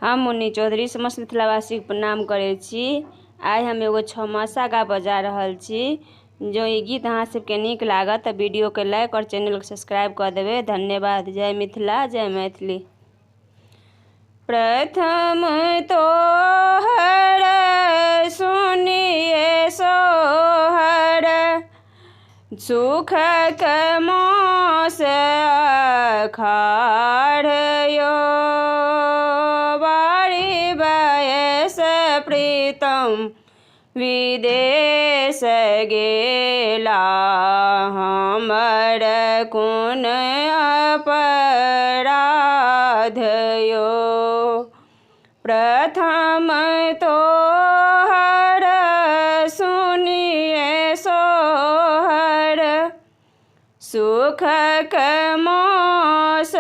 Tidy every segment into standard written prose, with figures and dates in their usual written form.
हम मुन्नी चौधरी समस्त मिथिलावासी के प्रणाम करे छी। आइ हम एगो छमासा गा बजा रहल छी। जो ये गीत अहाँ सबके नीक लागत तऽ वीडियो के लाइक और चैनल के सब्सक्राइब कर देवे। धन्यवाद। जय मिथिला, जय मैथिली। प्रथम तोहर सुनिए सोहर, सुखक मास अखाढ़ यो। बारी बयस प्रीतम विदेश गेला, हमर कोन अपराध यो। प्रथम तोहर सुनिए सोहर, सुखक मास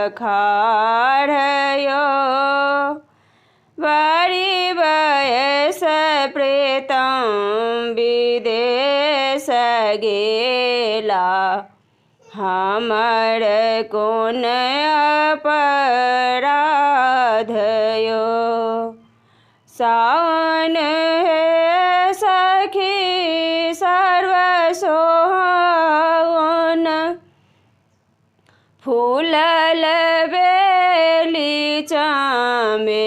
अखाढ़ यो। बारी बयस प्रीतम विदेश गेला, हमर कोन अपराध यो। सावन हे सखी सर्व सोहावन, फूलल बेली चमेलियो।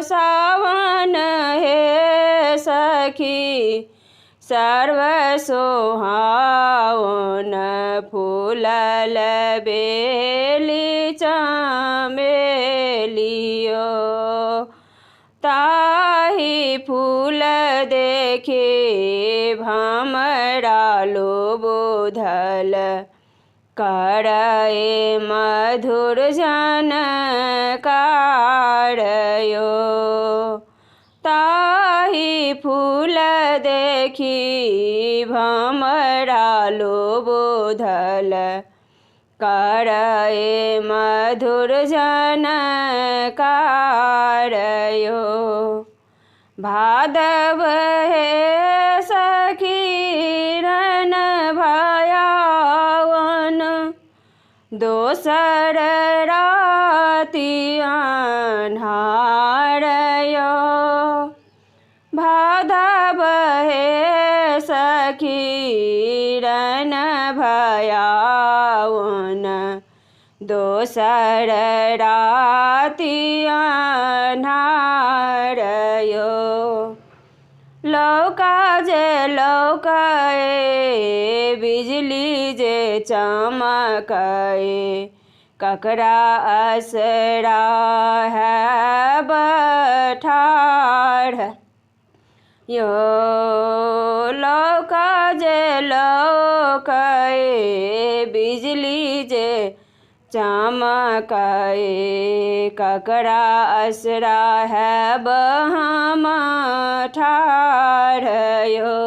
सावन हे सखी सर्व सोहावन, फूलल बेली चमेलियो। ताहि फूल देखे भमरा लोबोधल, करए मधुर झनकार यो। ताहि फूल देखी भमरा लोबोधल, करए मधुर झनकार यो। भादव हे सखी रन भयावन, दोसर राति अन्हार यो। भादव हे सखी रन भयावन, दोसर राति अन्हार यो। लौका जे लौकाए बिजली जे चमकाए, ककरा असरा है बठाढ़ यो। लौका जे लौकाए बिजली जे चमकाए, ककरा असरा है बहम ठाढ़ यो।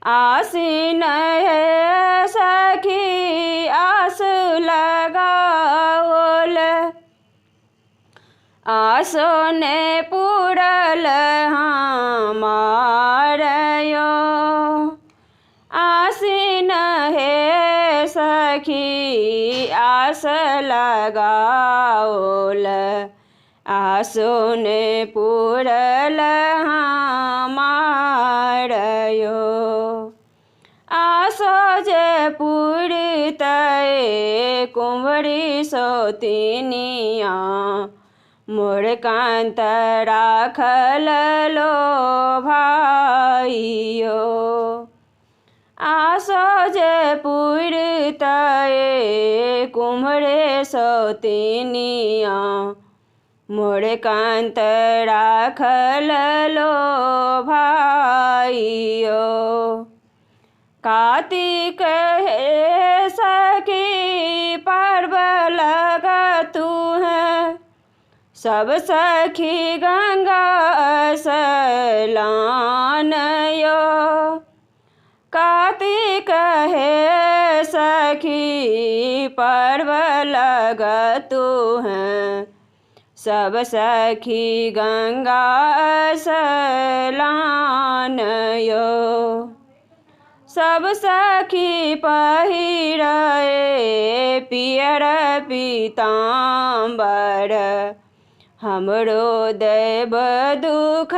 आसीन है सखी आस लगाओल, आसो ने पूरल हमार यो। आसीन हे सखी आस लगाओल, आसो ने पूरल हमार यो। आसो जे पूरितए कुंवरी सोतिनिया, मोर कांत राखल लो भाइयो। आसो जे पूरितए कुंवरे सोतिनिया, मोर कांत राखल लो भाइयो। कार्तिक हे सखी पर्व लगतु है, सब सखी गंगा स्नान यो। कार्तिक हे सखी पर्व लगतु हैं, सब सखी गंगा स्नान यो। सब सखी पहिरे पियर पीताम्बर हमरो दैव दुख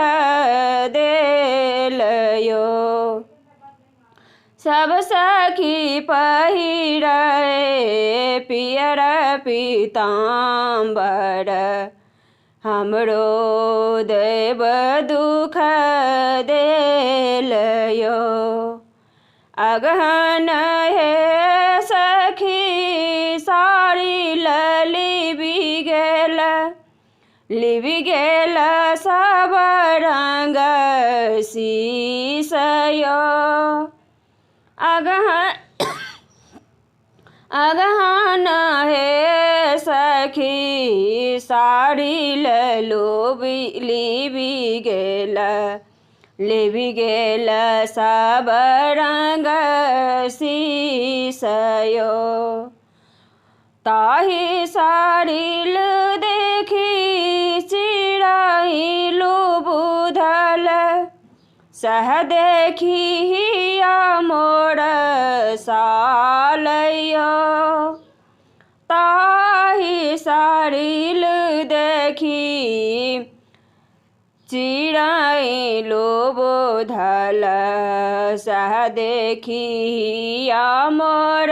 देलयो। सब सखी पहिरे पियर पीताम्बर हमरो दैव दुख देलयो। अगहन हे सखी साड़ी लिबि गेल सब रंग शीसयो। अगहन हे सखी साड़ी लिबि गेल सब रंग शीसयो। ताहि साड़ी देखी चिड़ैलु बुधल सह देखी मोर सालयो। ताहि साड़ी देखी चिड़ैलु बुधल सह देखी मोर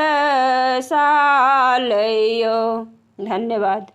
सालयो। धन्यवाद।